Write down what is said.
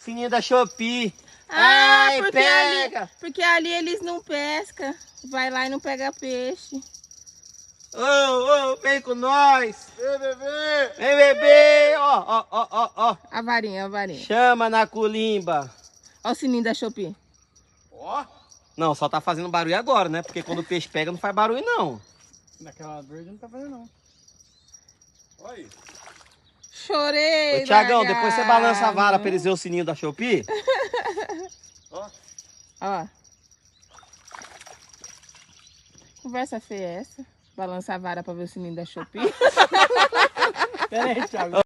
Sininho da Shopee. Ah, Ai, pega! porque ali eles não pescam. Vai lá e não pega peixe. Ô, vem com nós. Vem, bebê! Vem, bebê. Ó. A varinha. Chama na culimba. Ó o sininho da Shopee. Ó! Não, só tá fazendo barulho agora, né? Porque quando o peixe pega não faz barulho, não. Naquela verde não tá fazendo, não. Olha aí. Chorei. Ô, Thiagão, dragado. depois você balança a vara pra eles verem o sininho da Shopee. Ó. Ó. Conversa feia essa. Balança a vara pra ver o sininho da Shopee. Pera aí, Thiago.